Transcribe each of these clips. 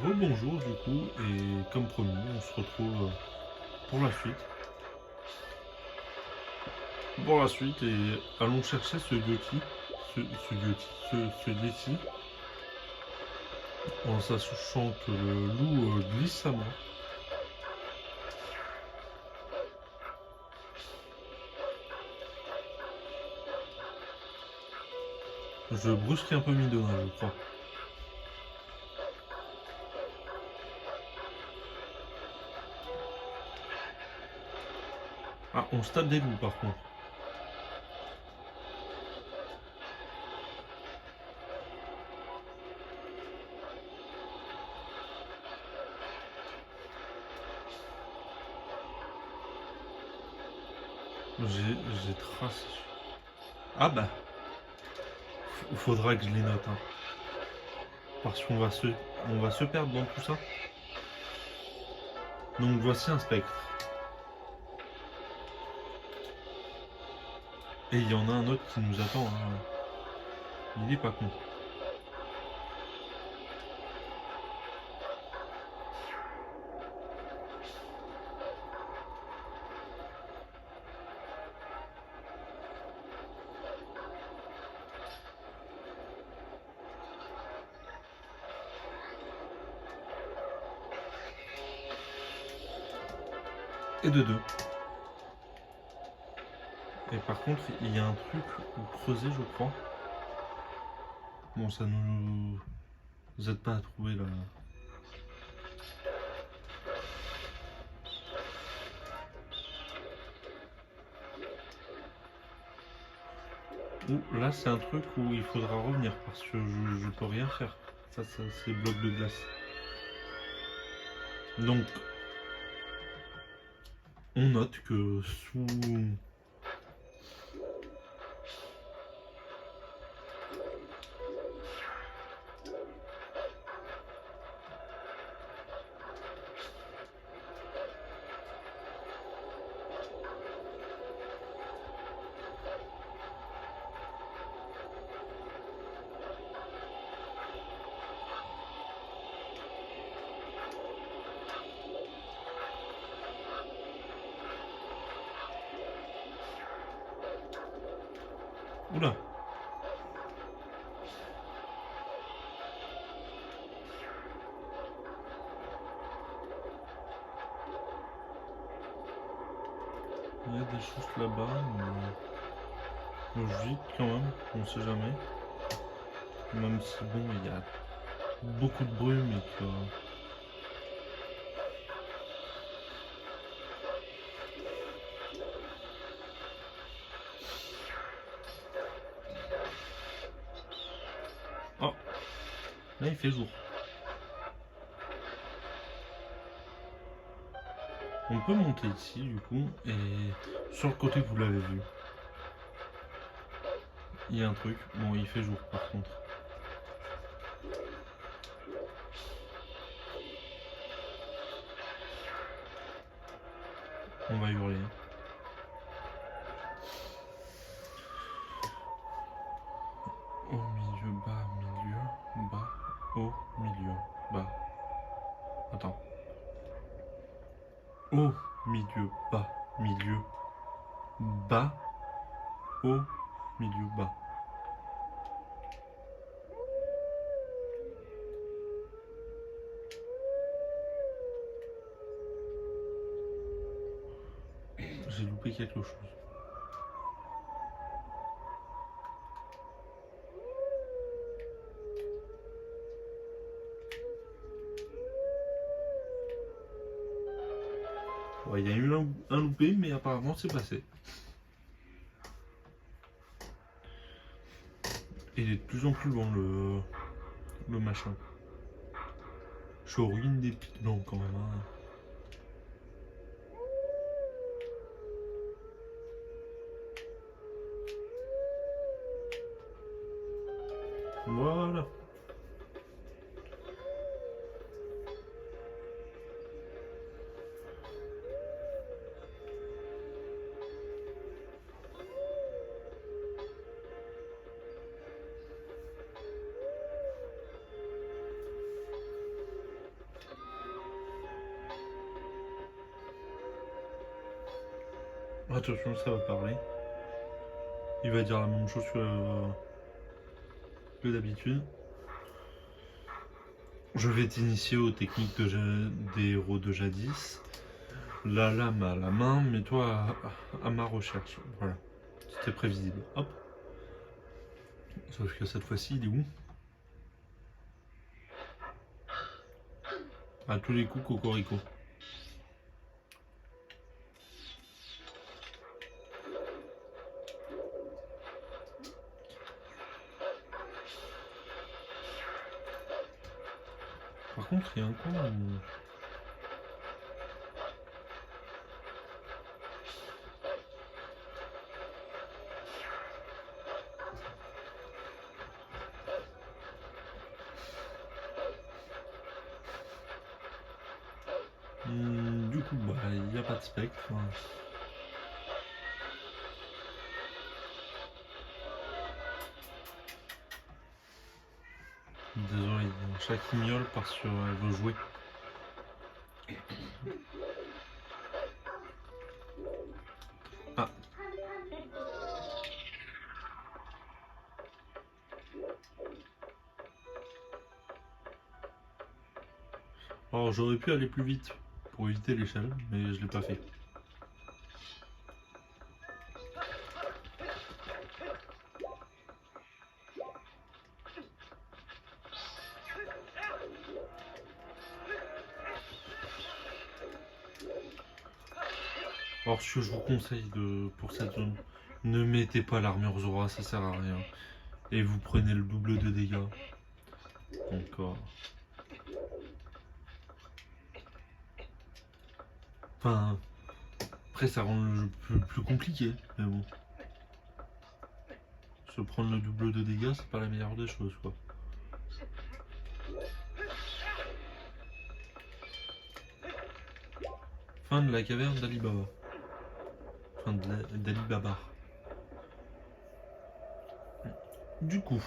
Rebonjour du coup, et comme promis, on se retrouve pour la suite. Pour la suite, et allons chercher ce Yeti, ce Yeti, en sachant que le loup glisse à moi. Je brusque un peu Midona, je crois. Ah, on se tape des loups par contre. J'ai tracé. Ah bah, faudra que je les note, hein, parce on va se perdre dans tout ça. Donc voici un spectre. Et il y en a un autre qui nous attend, hein. Il est pas con. Et de deux. Et par contre, il y a un truc où creuser, je crois. Bon, ça nous aide pas à trouver la... Ouh, là, c'est un truc où il faudra revenir parce que je peux rien faire. Ça c'est bloc de glace. Donc, on note que sous... Oula. Il y a des choses là-bas, mais vite quand même, on sait jamais. Même si bon, il y a beaucoup de brume et que... Oh, là il fait jour. On peut monter ici du coup, et sur le côté vous l'avez vu. Il y a un truc, bon il fait jour par contre. On va hurler. Au milieu, bas, milieu, bas, au milieu, bas. Attends. Au milieu, bas, milieu, bas, au milieu, bas. J'ai loupé quelque chose. Ouais, il y a eu un loupé, mais apparemment c'est passé. Et il est de plus en plus loin le machin. Je suis aux ruines des pics blancs quand même. Hein. Voilà. Attention, ça va parler. Il va dire la même chose que d'habitude. Je vais t'initier aux techniques des héros de jadis. La lame à la main, mets-toi à ma recherche. Voilà. C'était prévisible. Hop. Sauf que cette fois-ci, il est où? À tous les coups, cocorico. Par contre, il y a un coin où... Du coup, bah, il n'y a pas de spectre. Hein. Désolé, il y a un chat qui miaule parce qu'elle veut jouer. Ah. Alors j'aurais pu aller plus vite pour éviter l'échelle, mais je l'ai pas fait. Alors ce que je vous conseille pour cette zone, ne mettez pas l'armure Zora, ça sert à rien. Et vous prenez le double de dégâts. Encore. Enfin, après ça rend le jeu plus compliqué, mais bon. Se prendre le double de dégâts, c'est pas la meilleure des choses, quoi. Fin de la caverne d'Ali Baba. Fin d'Ali Baba. Du coup.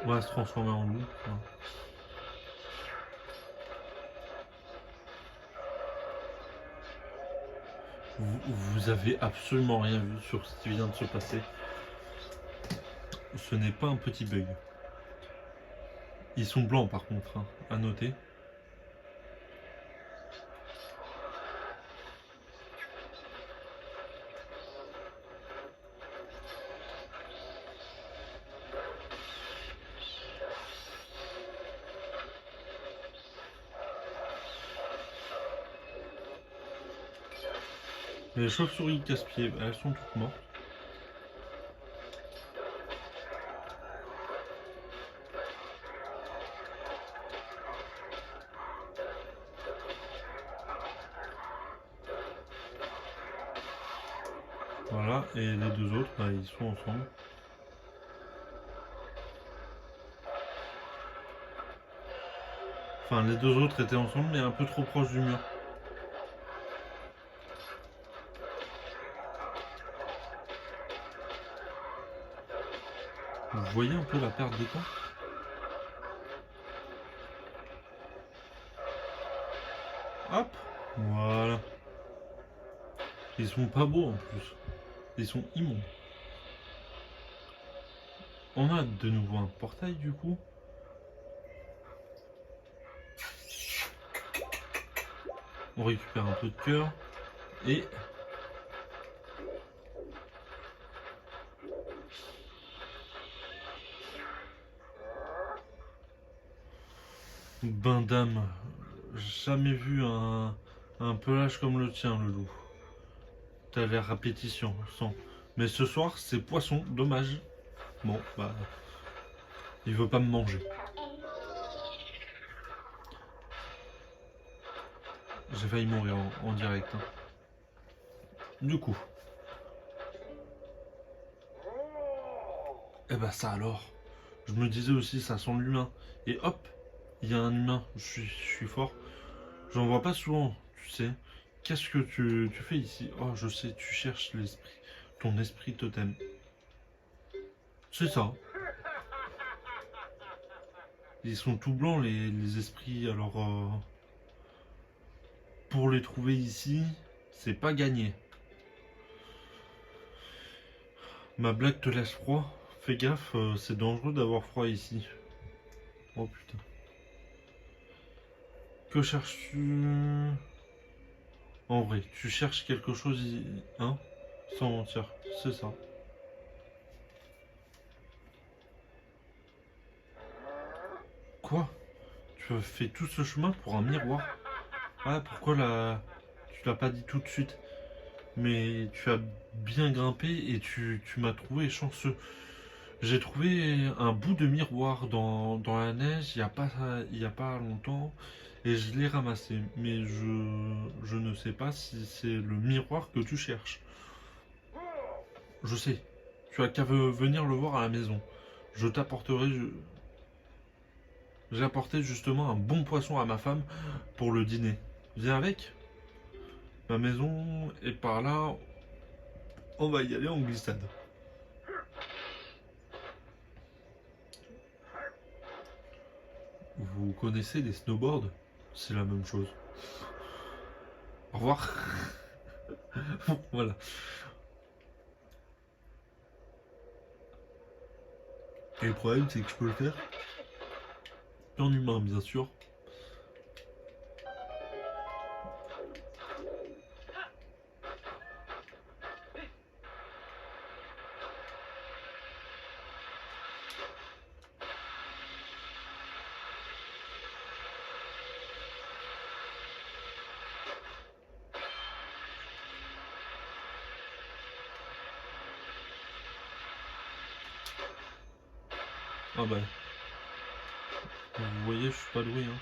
On va se transformer en loup. Ouais. Vous avez absolument rien vu sur ce qui vient de se passer. Ce n'est pas un petit bug. Ils sont blancs par contre, hein, à noter. Les chauves-souris casse-pieds, elles sont toutes mortes. Voilà, et les deux autres, bah, ils sont ensemble. Enfin, les deux autres étaient ensemble, mais un peu trop proches du mur. Vous voyez un peu la perte de temps? Hop, voilà. Ils sont pas beaux en plus. Ils sont immondes. On a de nouveau un portail du coup. On récupère un peu de cœur. Et... ben dame, jamais vu un pelage comme le tien, le loup. T'as l'air répétition, sans. Mais ce soir, c'est poisson, dommage. Bon, bah... il veut pas me manger. J'ai failli mourir en direct. Hein. Du coup. Eh bah ça alors. Je me disais aussi, ça sent l'humain. Et hop, il y a un humain. Je suis fort. J'en vois pas souvent, tu sais. Qu'est-ce que tu fais ici? Oh, je sais, tu cherches l'esprit. Ton esprit totem. C'est ça. Ils sont tout blancs, les esprits, alors... pour les trouver ici, c'est pas gagné. Ma blague te laisse froid. Fais gaffe, c'est dangereux d'avoir froid ici. Oh putain. Que cherches-tu? En vrai, tu cherches quelque chose, hein? Sans mentir, c'est ça. Quoi? Tu as fait tout ce chemin pour un miroir? Ah, pourquoi tu l'as pas dit tout de suite? Mais tu as bien grimpé et tu m'as trouvé chanceux. J'ai trouvé un bout de miroir dans la neige il y a pas longtemps et je l'ai ramassé. Mais je ne sais pas si c'est le miroir que tu cherches. Je sais. Tu as qu'à venir le voir à la maison. Je t'apporterai. J'ai apporté justement un bon poisson à ma femme pour le dîner. Viens avec. Ma maison est par là. On va y aller en glissade. Vous connaissez les snowboards? C'est la même chose. Au revoir. Voilà. Et le problème, c'est que je peux le faire en humain, bien sûr. Ah bah, vous voyez, je suis pas doué, hein.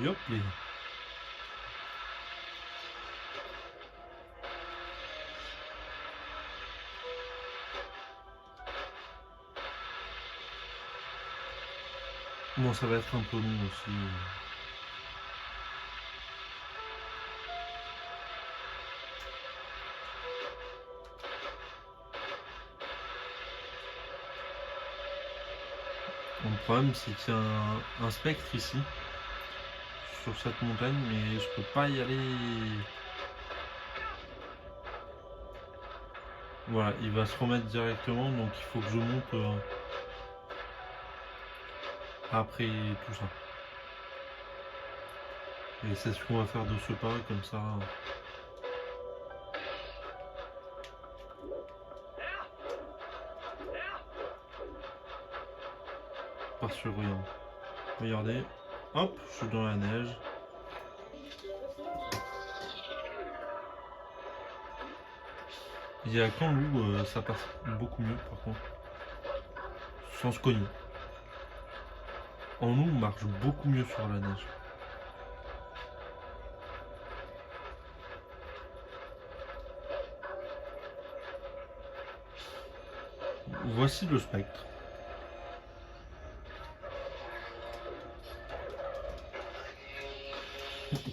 Yop, les... Bon, ça va être un peu long aussi. Bon, le problème, c'est qu'il y a un spectre ici, sur cette montagne, mais je peux pas y aller. Voilà, il va se remettre directement, donc il faut que je monte après tout ça. Et c'est ce qu'on va faire de ce pas, comme ça. Pas sur rien. Regardez, hop, je suis dans la neige. Il y a qu'en loup, ça passe beaucoup mieux par contre. Sans se cogner. En loup, on marche beaucoup mieux sur la neige. Voici le spectre.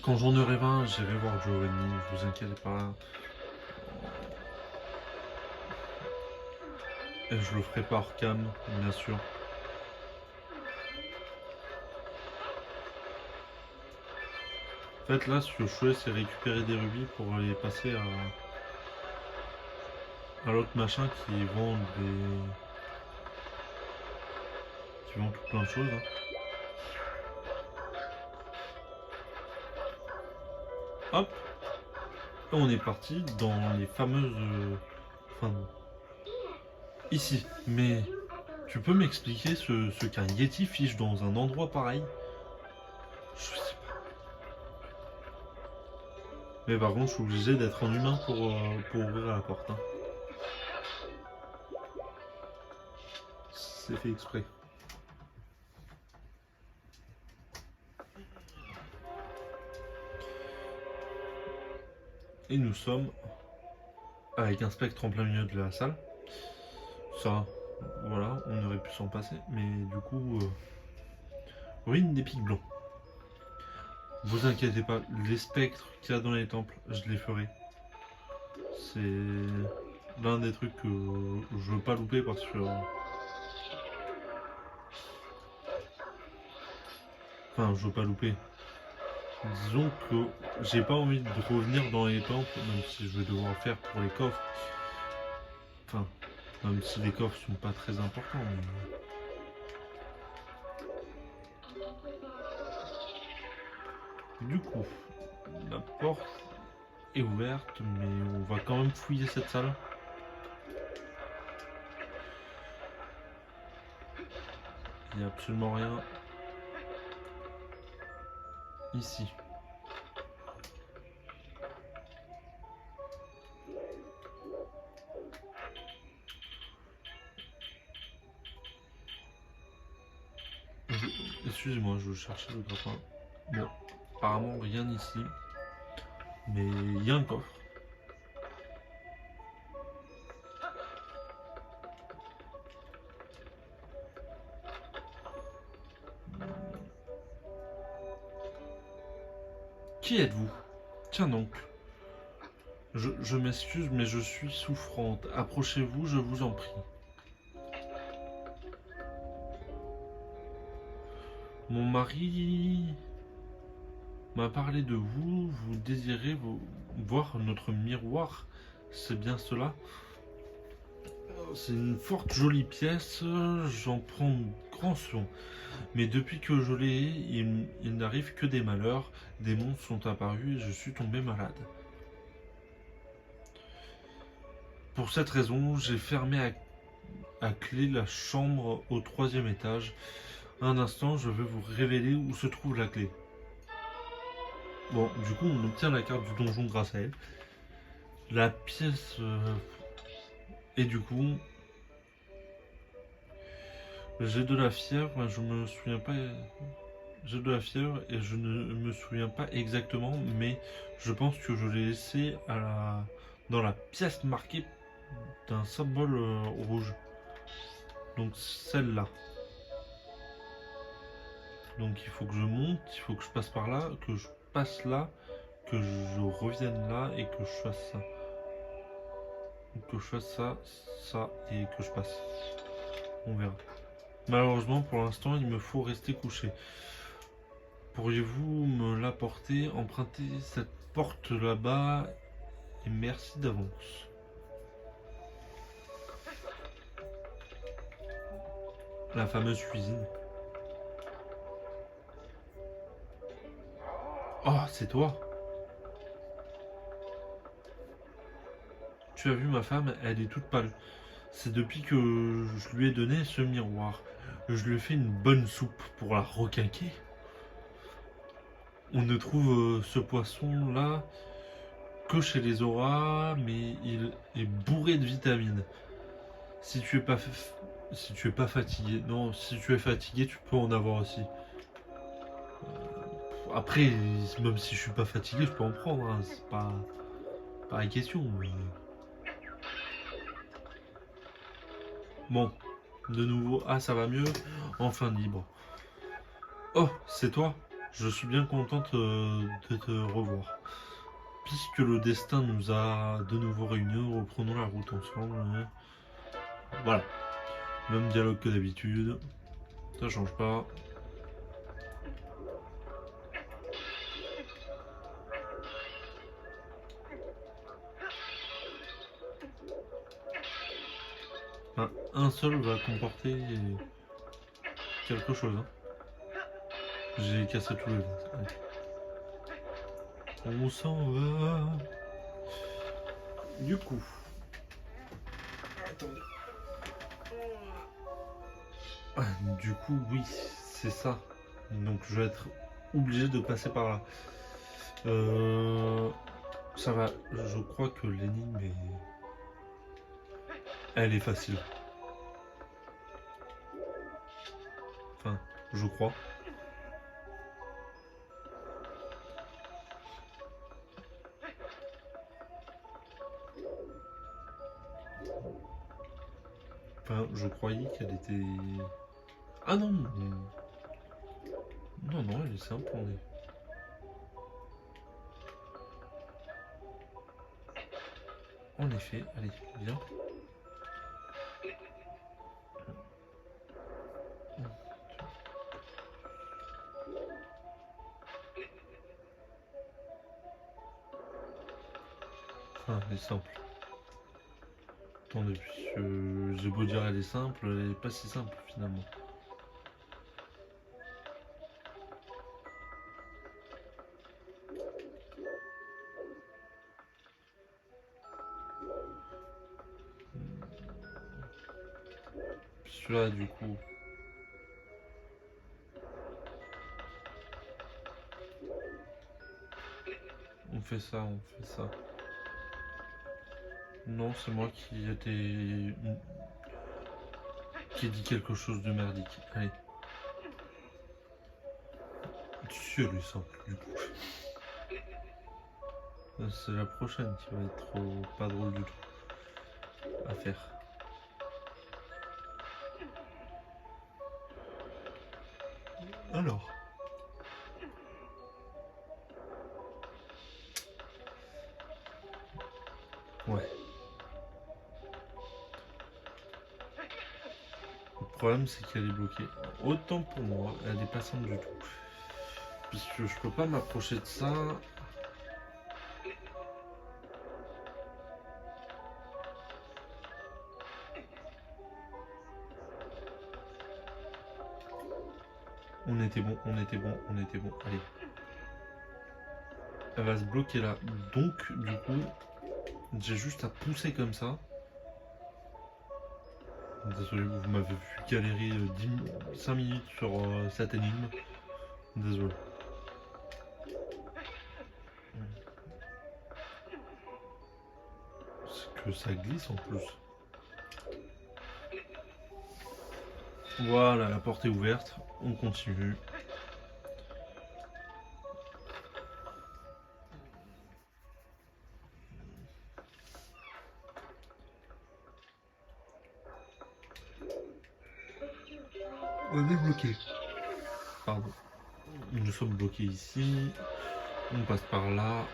Quand j'en aurai 20, j'irai voir Giovanni, vous inquiétez pas. Et je le ferai pas hors cam, bien sûr. En fait, là, ce que je fais, c'est récupérer des rubis pour les passer à l'autre machin qui vend tout plein de choses, hein. Hop, et on est parti dans les fameuses... Enfin, ici. Mais tu peux m'expliquer ce qu'un Yeti fiche dans un endroit pareil? Je sais pas. Mais par contre, je suis obligé d'être en humain pour ouvrir la porte, hein. C'est fait exprès. Et nous sommes avec un spectre en plein milieu de la salle. Ça, voilà, on aurait pu s'en passer, mais du coup, ruine des pics blancs. Vous inquiétez pas, les spectres qu'il y a dans les temples, je les ferai. C'est l'un des trucs que je veux pas louper parce que. Enfin, je veux pas louper. Disons que j'ai pas envie de revenir dans les temples, même si je vais devoir le faire pour les coffres. Enfin, même si les coffres sont pas très importants. Du coup, la porte est ouverte, mais on va quand même fouiller cette salle. Il n'y a absolument rien ici. Excusez-moi, je cherchais le grappin. Bon, apparemment rien ici. Mais il y a un coffre. Qui êtes-vous? Tiens donc. Je m'excuse, mais je suis souffrante. Approchez-vous, je vous en prie. Mon mari m'a parlé de vous. Vous désirez voir notre miroir. C'est bien cela? C'est une forte jolie pièce. J'en prends grand soin. Mais depuis que je l'ai, il n'arrive que des malheurs. Des monstres sont apparus et je suis tombé malade. Pour cette raison, j'ai fermé à clé la chambre au 3e étage. Un instant, je vais vous révéler où se trouve la clé. Bon, du coup, on obtient la carte du donjon grâce à elle. La pièce... Et du coup... J'ai de la fièvre, mais je me souviens pas... J'ai de la fièvre et je ne me souviens pas exactement, mais je pense que je l'ai laissé dans la pièce marquée d'un symbole rouge. Donc celle-là. Donc il faut que je monte, il faut que je passe par là, que je passe là, que je revienne là et que je fasse ça. Que je fasse ça, ça et que je passe. On verra. Malheureusement pour l'instant il me faut rester couché. Pourriez-vous me l'apporter, emprunter cette porte là-bas et merci d'avance. La fameuse cuisine. Oh, c'est toi. Tu as vu ma femme, elle est toute pâle. C'est depuis que je lui ai donné ce miroir. Je lui ai fait une bonne soupe pour la requinquer. On ne trouve ce poisson là que chez les auras, mais il est bourré de vitamines. Si tu es pas, si tu es pas fatigué, non, si tu es fatigué, tu peux en avoir aussi. Après, même si je suis pas fatigué, je peux en prendre, hein, c'est pas la question. Bon, de nouveau, ah ça va mieux, enfin libre. Oh, c'est toi. Je suis bien contente de te revoir. Puisque le destin nous a de nouveau réunis, reprenons la route ensemble. Voilà, même dialogue que d'habitude. Ça change pas. Enfin, un seul va comporter quelque chose. Hein. J'ai cassé tous les vases. On s'en va. Du coup. Attendez. Du coup, oui, c'est ça. Donc je vais être obligé de passer par là. Ça va. Je crois que l'énigme est... Elle est facile. Enfin, je crois. Je croyais qu'elle était... Ah non. Non, non, elle est simple, on est... En effet, allez, viens. Enfin, elle est simple. Attendez, j'ai beau dire elle est simple, elle est pas si simple finalement. Celui-là, du coup, on fait ça, on fait ça. Non, c'est moi qui ai dit quelque chose de merdique. Allez. Si elle est simple, du coup. C'est la prochaine qui va être pas drôle du tout à faire. Alors. Ouais. Le problème, c'est qu'elle est bloquée. Autant pour moi, elle est pas simple du tout. Puisque je peux pas m'approcher de ça. On était bon, on était bon, on était bon. Allez. Elle va se bloquer là. Donc, du coup, j'ai juste à pousser comme ça. Désolé, vous m'avez vu galérer 5 minutes sur cette énigme. Désolé. C'est que ça glisse en plus. Voilà, la porte est ouverte. On continue. On est bloqué. Pardon. Nous sommes bloqués ici. On passe par là.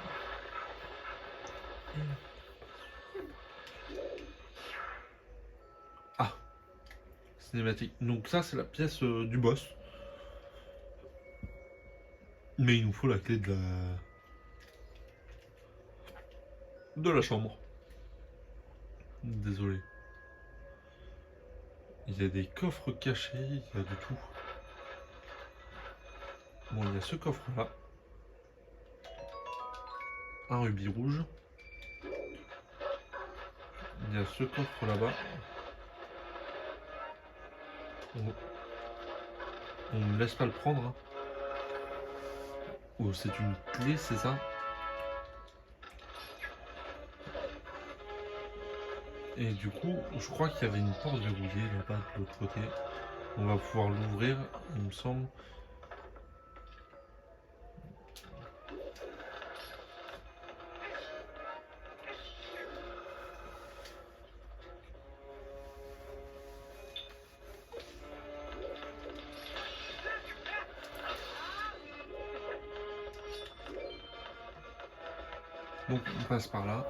Ah, cinématique. Donc ça, c'est la pièce du boss. Mais il nous faut la clé de la chambre. Désolé. Il y a des coffres cachés, il y a de tout. Bon, il y a ce coffre-là. Un rubis rouge. Il y a ce coffre là-bas. On ne me laisse pas le prendre. Hein. Oh, c'est une clé, c'est ça? Et du coup, je crois qu'il y avait une porte verrouillée là-bas de l'autre côté. On va pouvoir l'ouvrir, il me semble. Donc on passe par là.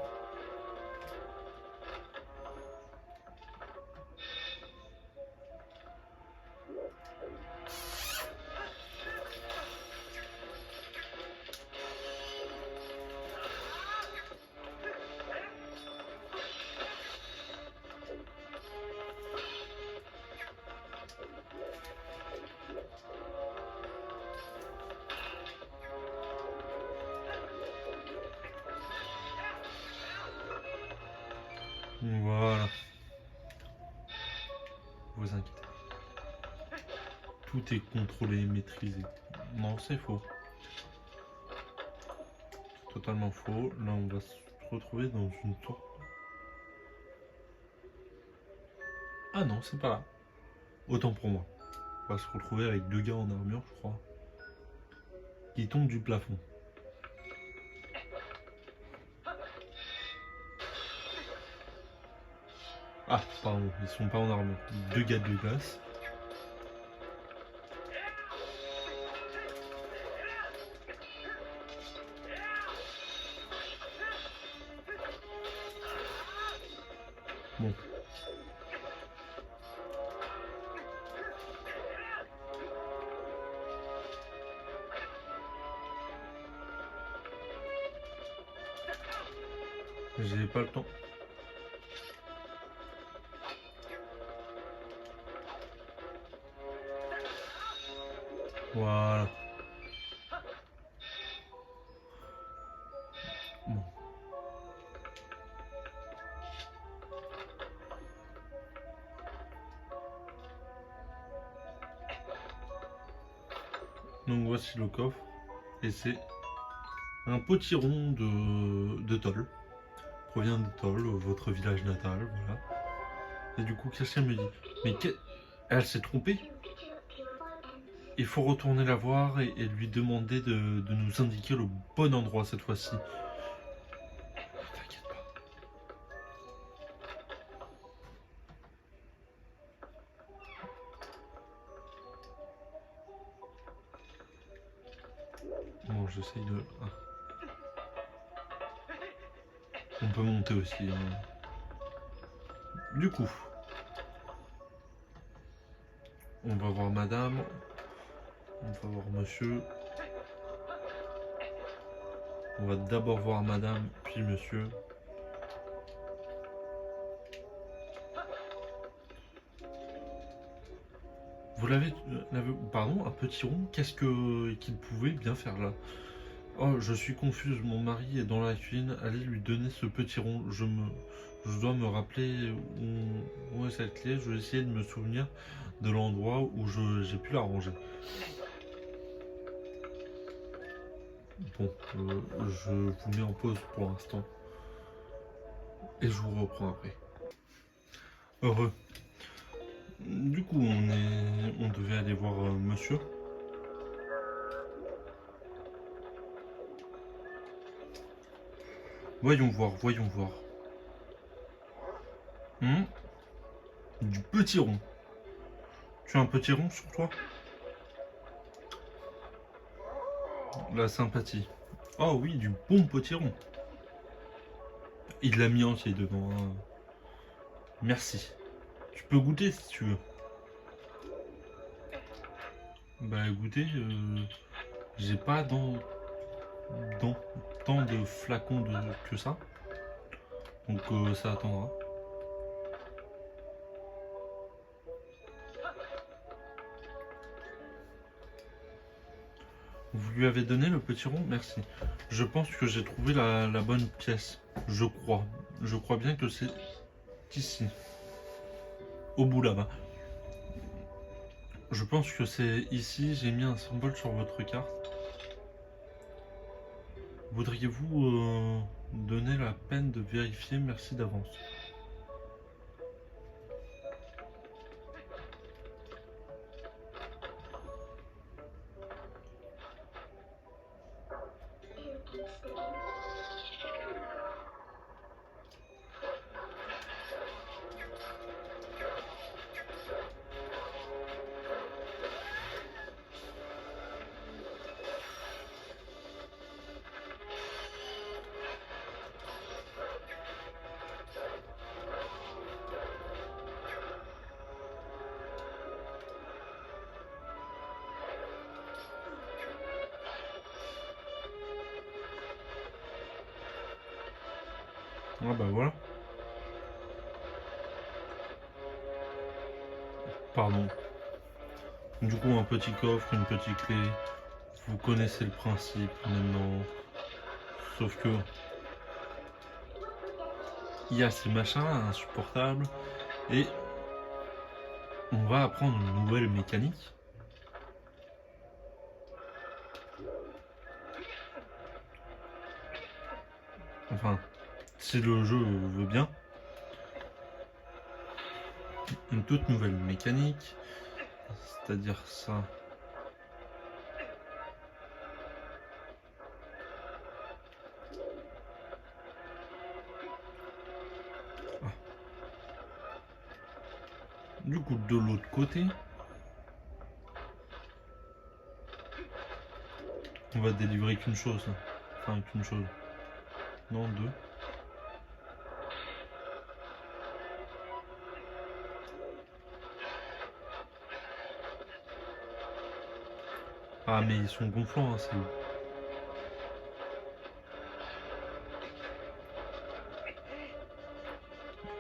Voilà. Vous inquiétez. Tout est contrôlé, maîtrisé. Non, c'est faux. Totalement faux. Là, on va se retrouver dans une tour. Ah non, c'est pas là. Autant pour moi. On va se retrouver avec deux gars en armure, je crois. Qui tombent du plafond. Ah, pardon, ils sont pas en armure. Deux gars de glace. Bon. J'ai pas le temps. Voilà. Bon. Donc voici le coffre. Et c'est un potiron de Toll. Provient de Toll, votre village natal, voilà. Et du coup, qu'est-ce qu'elle me dit? Mais elle s'est trompée. Il faut retourner la voir et lui demander de nous indiquer le bon endroit cette fois-ci. T'inquiète pas. Bon, j'essaye de... Ah. On peut monter aussi. Hein. Du coup, on va voir madame. On va voir monsieur. On va d'abord voir madame, puis monsieur. Vous pardon, un petit rond, qu'est-ce qu'il pouvait bien faire là? Oh, je suis confuse, mon mari est dans la cuisine, allez lui donner ce petit rond. Je dois me rappeler où est cette clé, je vais essayer de me souvenir de l'endroit où j'ai pu la ranger. Bon, je vous mets en pause pour l'instant. Et je vous reprends après. Heureux. Du coup, on devait aller voir monsieur. Voyons voir, voyons voir. Du petit rond. Tu as un petit rond sur toi? La sympathie. Oh oui, du bon petit rond. Il l'a mis entier dedans. Hein. Merci. Tu peux goûter si tu veux. Bah goûter, j'ai pas dans tant de flacons que ça. Donc ça attendra. Vous lui avez donné le petit rond? Merci. Je pense que j'ai trouvé la bonne pièce. Je crois. Je crois bien que c'est ici. Au bout là-bas. Je pense que c'est ici. J'ai mis un symbole sur votre carte. Voudriez-vous donner la peine de vérifier? Merci d'avance. Ah bah voilà. Pardon. Du coup, un petit coffre, une petite clé. Vous connaissez le principe maintenant. Sauf que il y a ces machins insupportables et on va apprendre une nouvelle mécanique. Enfin, si le jeu veut bien. Une toute nouvelle mécanique. C'est-à-dire ça. coup, de l'autre côté, on va délivrer qu'une chose. Enfin, qu'une chose. Non, deux. Ah, mais ils sont gonflants, hein, c'est où.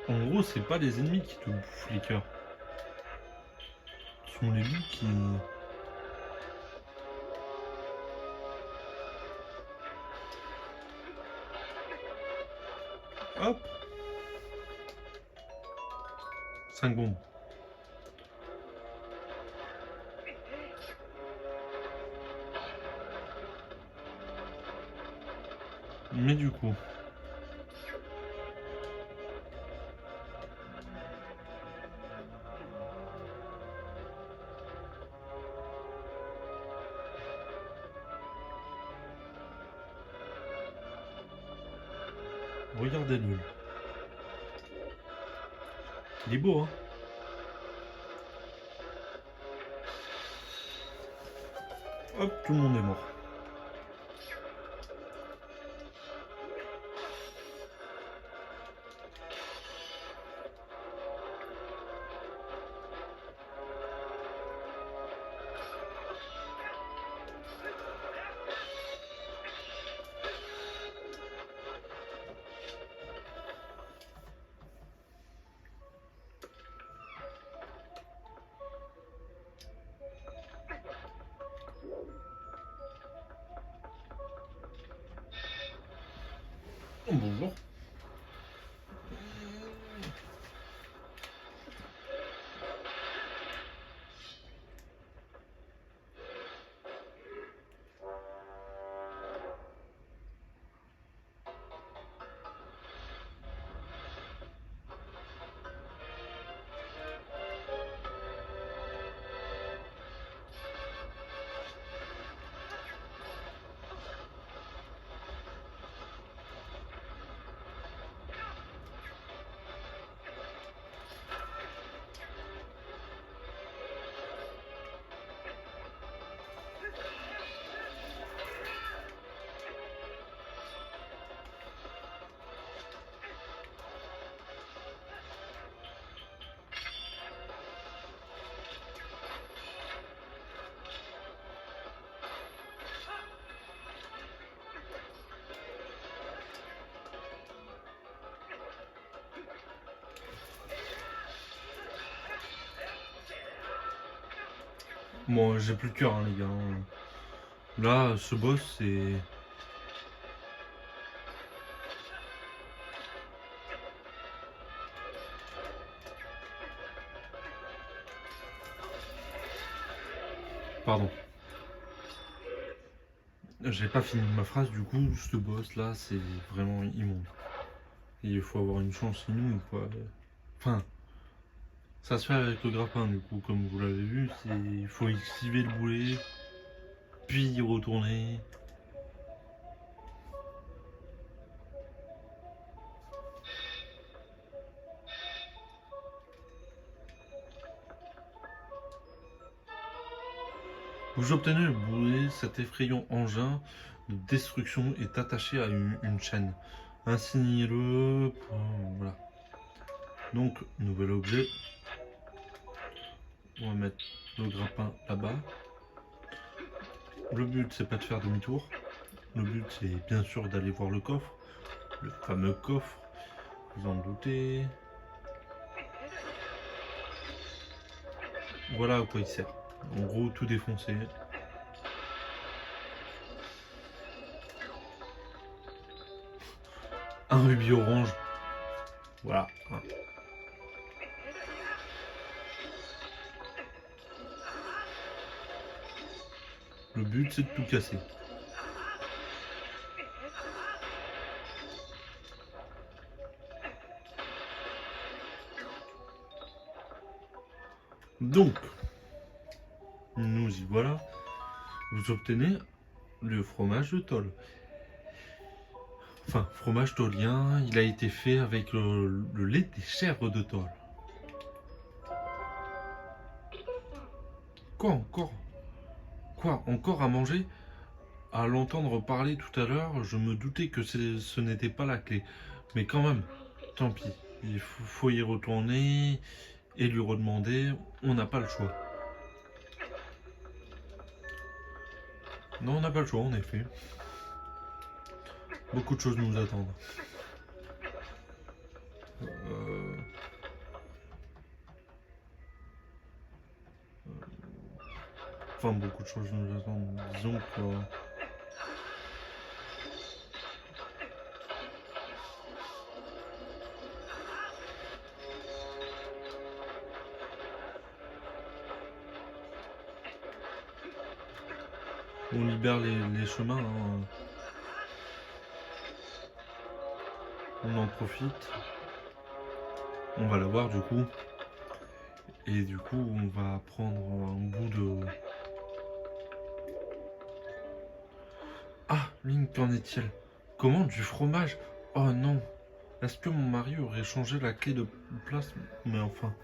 En gros, c'est pas les ennemis qui te bouffent les cœurs. Ce sont les loups qui... Hop 5 bombes. Mais du coup... Regardez-le. Il est beau, hein. Hop, tout le monde est mort. Oh, bonjour. Bon, j'ai plus de cœur, hein, les gars. Là, ce boss, c'est... Pardon. J'ai pas fini ma phrase, du coup, ce boss là, c'est vraiment immonde. Et il faut avoir une chance inouïe, quoi. Enfin, ça se fait avec le grappin, du coup, comme vous l'avez vu, il faut esquiver le boulet, puis y retourner. Vous obtenez le boulet, cet effrayant engin de destruction est attaché à une chaîne. Insignez-le. Voilà. Donc, nouvel objet. On va mettre le grappin là-bas. Le but, c'est pas de faire demi-tour. Le but, c'est bien sûr d'aller voir le coffre. Le fameux coffre. Vous en doutez. Voilà à quoi il sert. En gros, tout défoncer. Un rubis orange. Voilà. Le but, c'est de tout casser. Donc, nous y voilà. Vous obtenez le fromage de tôle. Enfin, fromage tôlien, il a été fait avec le lait des chèvres de tôle. Quoi encore? Quoi encore à manger? À l'entendre parler tout à l'heure, je me doutais que ce n'était pas la clé. Mais quand même, tant pis. Il faut y retourner et lui redemander. On n'a pas le choix. Non, on n'a pas le choix, en effet. Beaucoup de choses nous attendent. Euh, Enfin, beaucoup de choses nous attendent. Disons que... on libère les chemins. Hein. On en profite. On va la voir du coup. Et du coup, on va prendre un bout de... Ah, Link, qu'en est-il? Comment du fromage? Oh non! Est-ce que mon mari aurait changé la clé de place? Mais enfin,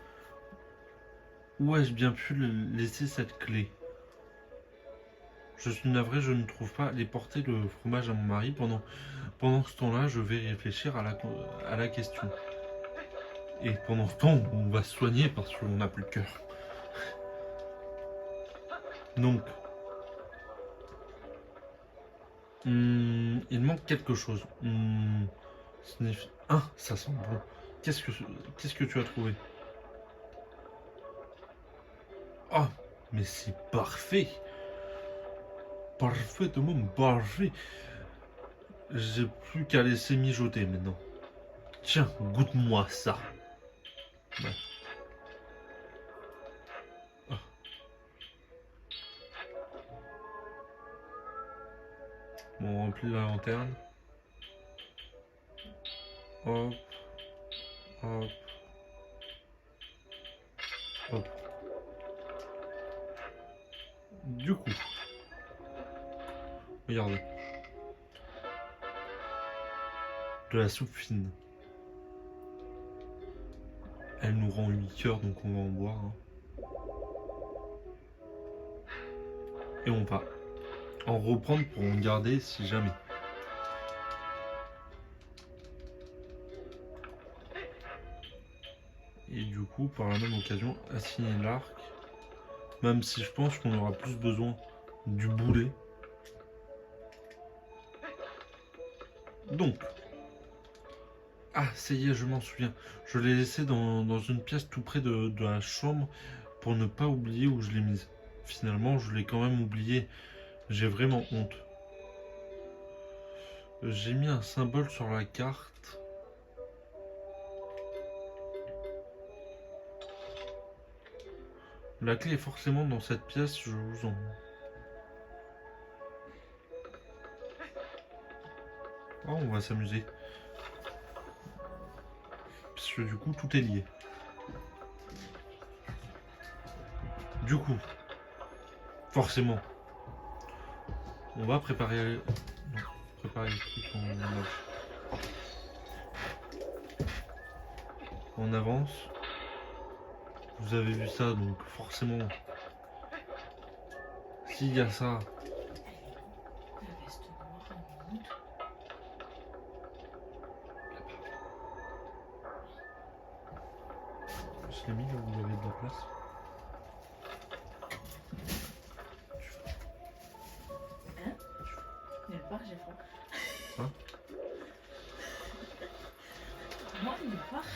où ai-je bien pu laisser cette clé? Je suis navré, je ne trouve pas les porter le fromage à mon mari. Pendant ce temps-là, je vais réfléchir à la question. Et pendant ce temps, on va se soigner parce qu'on n'a plus de cœur. Donc, il manque quelque chose. Ah, ça sent bon. Qu'est-ce que tu as trouvé? Ah, mais c'est parfait. Parfaitement parfait. J'ai plus qu'à laisser mijoter maintenant. Tiens, goûte-moi ça. Ouais. Ah. Bon, on remplit la lanterne. Hop. Hop. Hop. Du coup, regardez. De la soupe fine. Elle nous rend 8 cœurs, donc on va en boire. Hein. Et on va en reprendre pour en garder si jamais. Et du coup, par la même occasion, assigner l'arc. Même si je pense qu'on aura plus besoin du boulet. Donc, ah, ça y est, je m'en souviens. Je l'ai laissé dans une pièce tout près de la chambre pour ne pas oublier où je l'ai mise. Finalement, je l'ai quand même oublié. J'ai vraiment honte. J'ai mis un symbole sur la carte. La clé est forcément dans cette pièce, je vous en... Oh, on va s'amuser. Parce que du coup, tout est lié. Du coup, forcément, on va préparer... Non, préparer le truc en avance. Vous avez vu ça, donc forcément, s'il y a ça... Je l'ai mis là où il y avait de la place. Hein? Nulle part, j'ai faim. Hein? Moi, nulle part.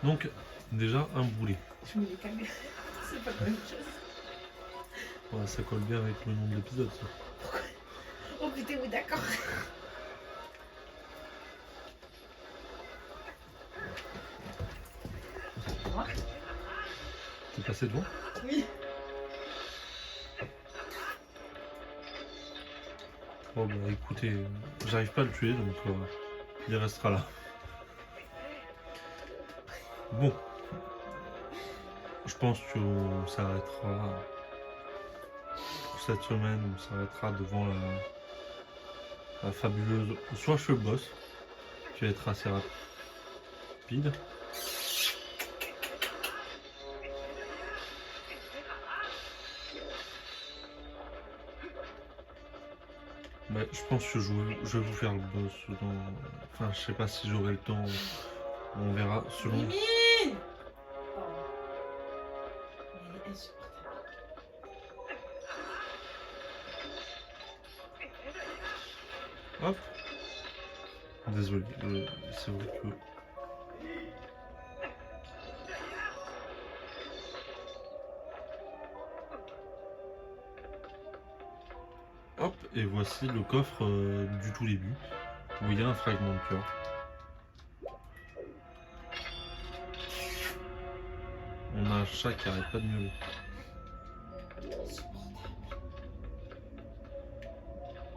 Donc, déjà, un boulet. Je me l'ai calmé. C'est pas la même chose. Ouais, ça colle bien avec le nom de l'épisode, ça. Oh putain, oui, d'accord. T'es passé devant? Oui. Bon bah écoutez, j'arrive pas à le tuer donc il restera là. Bon, je pense qu'on s'arrêtera pour cette semaine, on s'arrêtera devant la fabuleuse soit chez le boss, qui va être assez rapide. Bah, je pense que je vais vous faire le boss dans... Enfin, je sais pas si j'aurai le temps. On verra selon... Mimine. Pardon. Mais elle est insupportable. Hop. Désolé, c'est vrai que... Hop, et voici le coffre du tout début, où il y a un fragment de cœur. On a un chat qui arrête pas de miauler. Insupportable.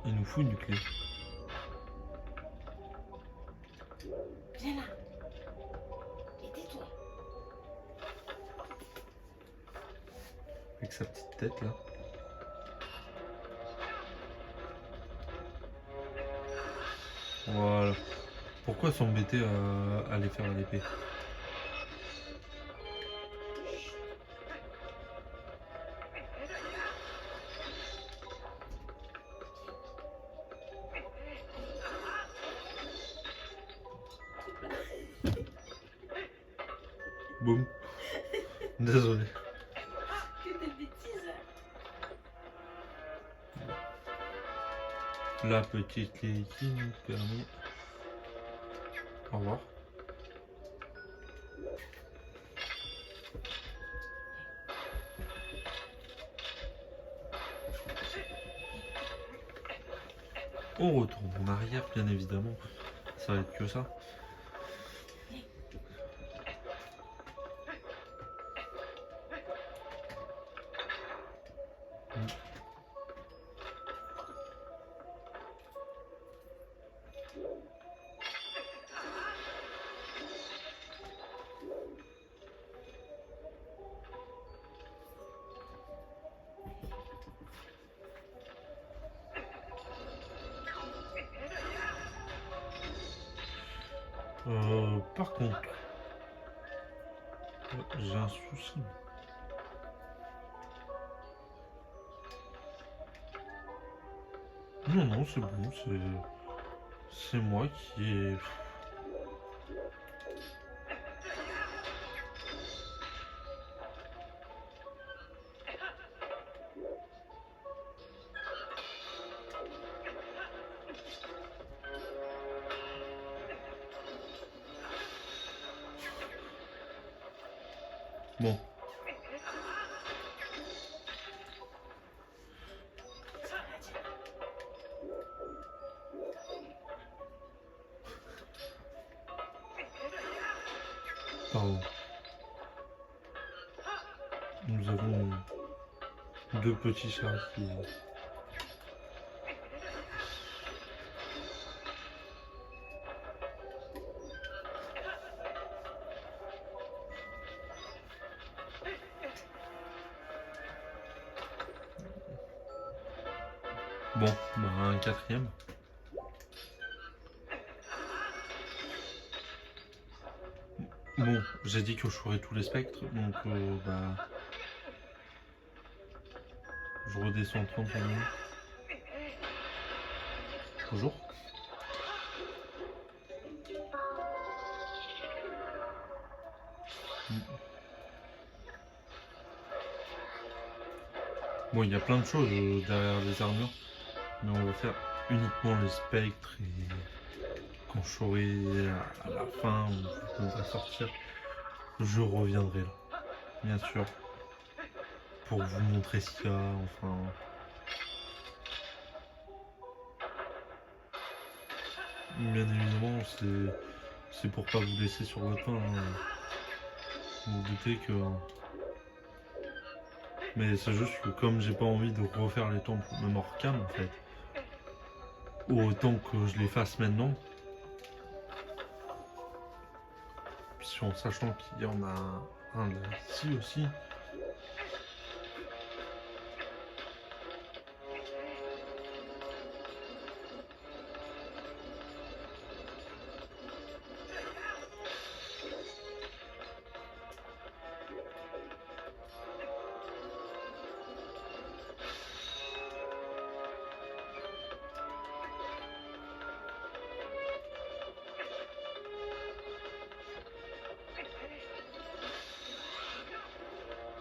Il nous faut une clé. Viens là. Et tais-toi. Avec sa petite tête là. Voilà. Pourquoi s'embêter à les faire à l'épée? Boum. Désolé. Que des bêtises. La petite clé qui nous permet... Au revoir. On retourne en arrière, bien évidemment. Ça va être que ça. Par contre, j'ai un souci. Non, non, c'est bon, c'est moi qui ai... Bon, pardon. Nous avons deux petits chats qui... Bon, bah un quatrième. Bon, j'ai dit que je ferais tous les spectres, donc bah... Je redescends 30 minutes. Bonjour. Bon, il y a plein de choses derrière les armures, mais on va faire uniquement les spectres et quand je saurai à la fin où on va sortir, je reviendrai là, bien sûr, pour vous montrer ce qu'il y a, enfin... Bien évidemment, c'est pour pas vous laisser sur votre faim, hein. Vous vous doutez que... Mais c'est juste que comme j'ai pas envie de refaire les temples, même hors cam en fait, autant que je les fasse maintenant, puis en sachant qu'il y en a un là ici aussi.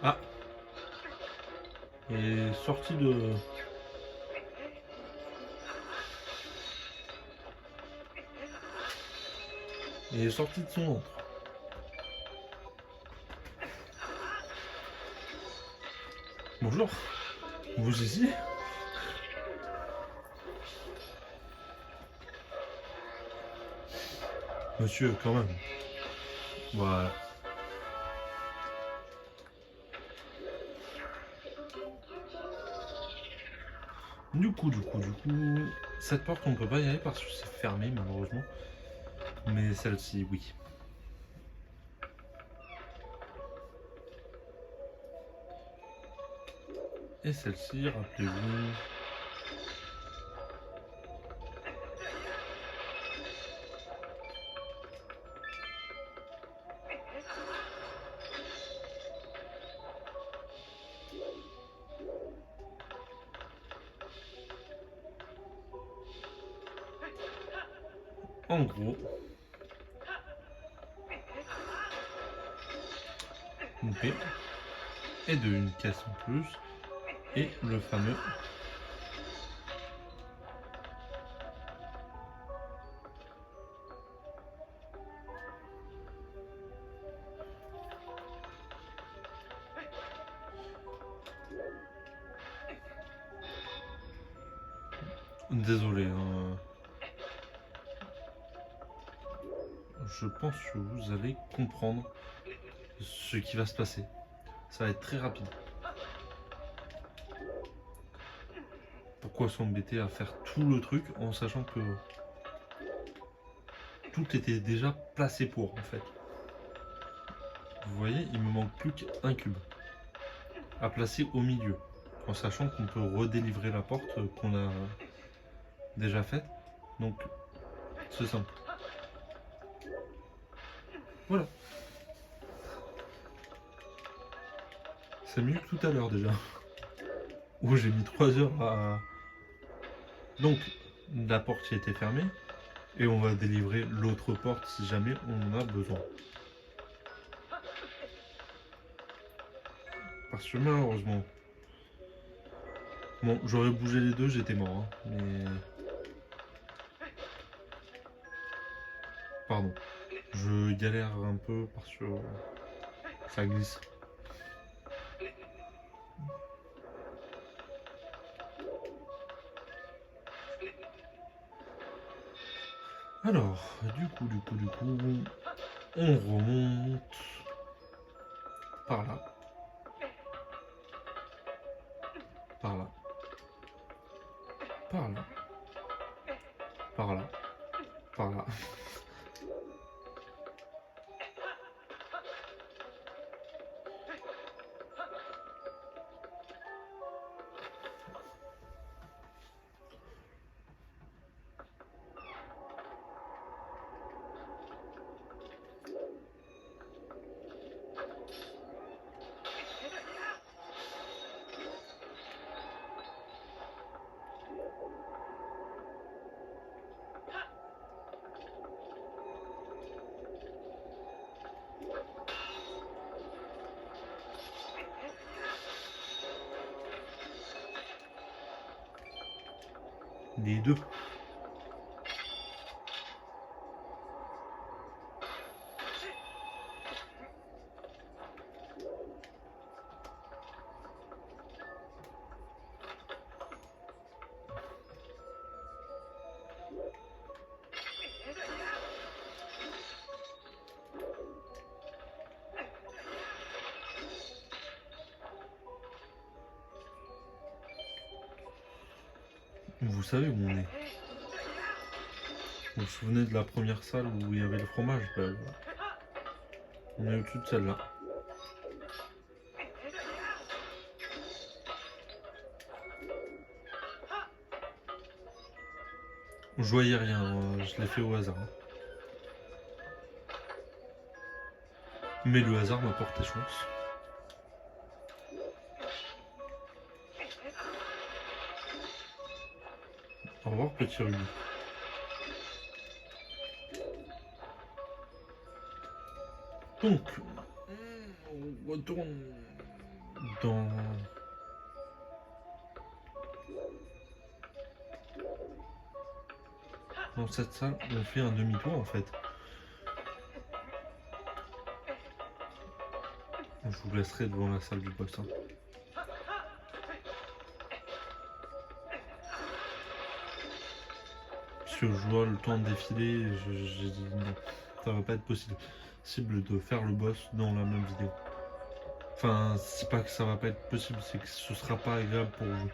Ah, et sorti de... Il est sorti de son ventre. Bonjour, vous ici? Monsieur, quand même. Voilà. Du coup, cette porte on peut pas y aller parce que c'est fermé malheureusement. Mais celle-ci, oui. Et celle-ci, rappelez-vous. En gros, une paix et une caisse en plus. Et le fameux désolé, hein. Je pense que vous allez comprendre ce qui va se passer. Ça va être très rapide. Pourquoi s'embêter à faire tout le truc en sachant que tout était déjà placé pour en fait. Vous voyez, il me manque plus qu'un cube à placer au milieu, en sachant qu'on peut redélivrer la porte qu'on a déjà faite. Donc c'est simple. Voilà. C'est mieux que tout à l'heure déjà. Où j'ai mis 3 heures à... Donc la porte qui était fermée. Et on va délivrer l'autre porte si jamais on en a besoin. Parce que malheureusement... Bon, j'aurais bougé les deux, j'étais mort. Hein, mais... Pardon. Je galère un peu parce que ça glisse. Alors, du coup, on remonte par là, par là, par là, par là, par là. Les deux. Vous savez où on est. Vous vous souvenez de la première salle où il y avait le fromage? Ben, voilà. On est au-dessus de celle-là. Je voyais rien, je l'ai fait au hasard. Mais le hasard m'a porté chance. Au revoir, petit Ruby. Donc, on retourne dans... Dans cette salle, on fait un demi-tour en fait. Je vous laisserai devant la salle du boss. Hein. Parce que je vois le temps de défiler, j'ai dit non, ça va pas être possible de faire le boss dans la même vidéo. Enfin, c'est pas que ça va pas être possible, c'est que ce sera pas agréable pour vous.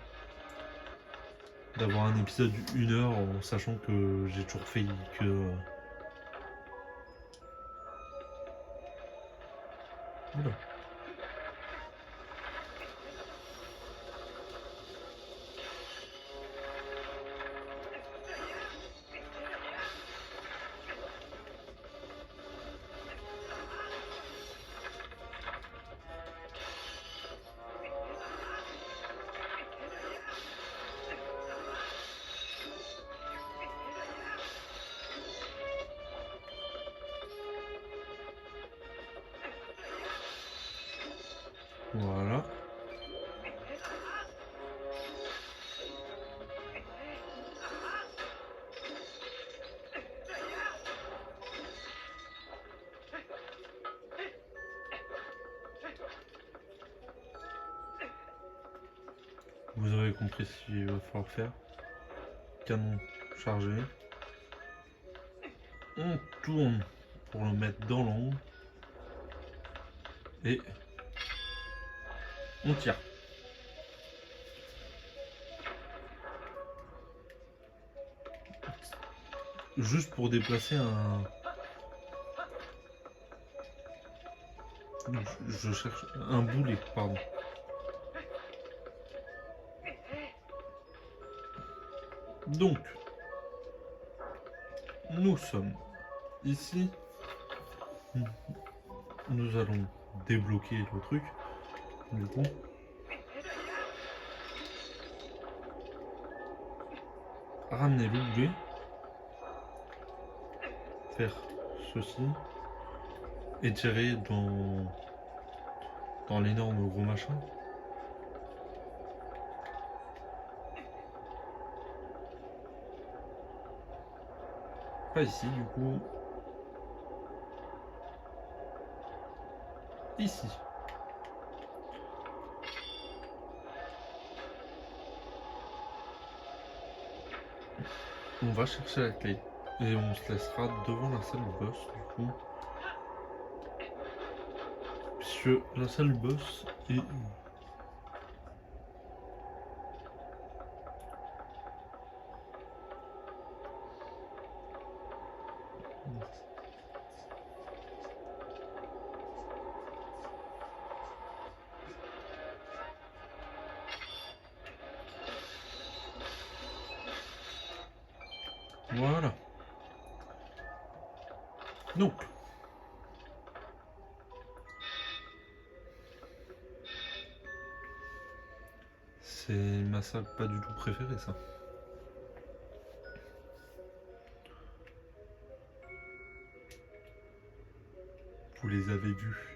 D'avoir un épisode d'1 heure en sachant que j'ai toujours fait que... Oula. Voilà. Vous aurez compris ce qu'il va falloir faire. Canon chargé. On tourne pour le mettre dans l'angle. Et on tire. Juste pour déplacer un... Je cherche un boulet, pardon. Donc, nous sommes ici. Nous allons débloquer le truc. Du coup. Ramener le boulet. Faire ceci. Et tirer dans l'énorme gros machin. Pas ici du coup. Ici. On va chercher la clé. Et on se laissera devant la salle du boss du coup. Puisque la salle du boss est... Voilà. Donc. C'est ma salle pas du tout préférée ça. Vous les avez vus.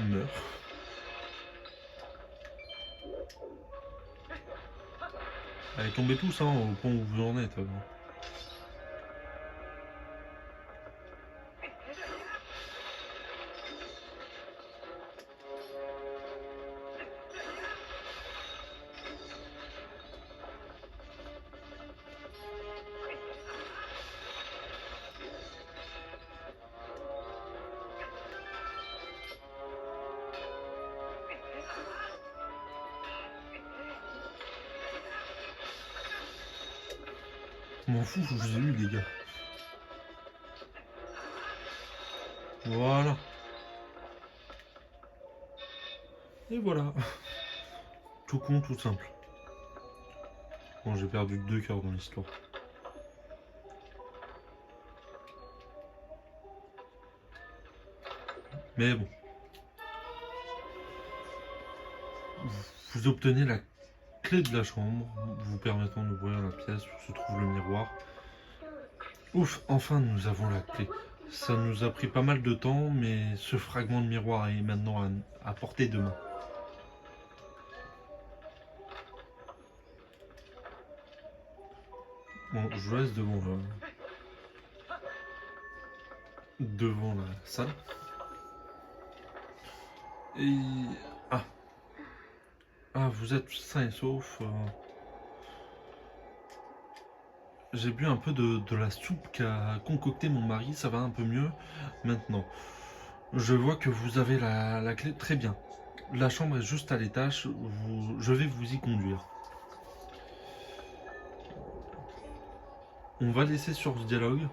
Meurt. Allez, tombez tous hein, au point où vous en êtes. Je m'en fous, je vous ai eu les gars. Voilà. Et voilà. Tout con, tout simple. Bon, j'ai perdu 2 cœurs dans l'histoire. Mais bon. Vous obtenez la clé de la chambre, vous permettant d'ouvrir la pièce où se trouve le miroir. Ouf, enfin nous avons la clé. Ça nous a pris pas mal de temps, mais ce fragment de miroir est maintenant à portée de main. Bon, je reste devant la salle. Et... Ah. Ah, vous êtes sain et sauf. J'ai bu un peu de la soupe qu'a concocté mon mari, ça va un peu mieux maintenant. Je vois que vous avez la clé, très bien. La chambre est juste à l'étage, je vais vous y conduire. On va laisser sur ce dialogue.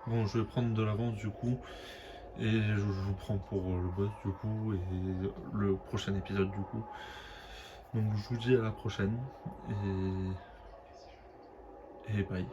Bon, je vais prendre de l'avance du coup, et je vous prends pour le boss du coup, et le prochain épisode du coup. Donc je vous dis à la prochaine, et bye.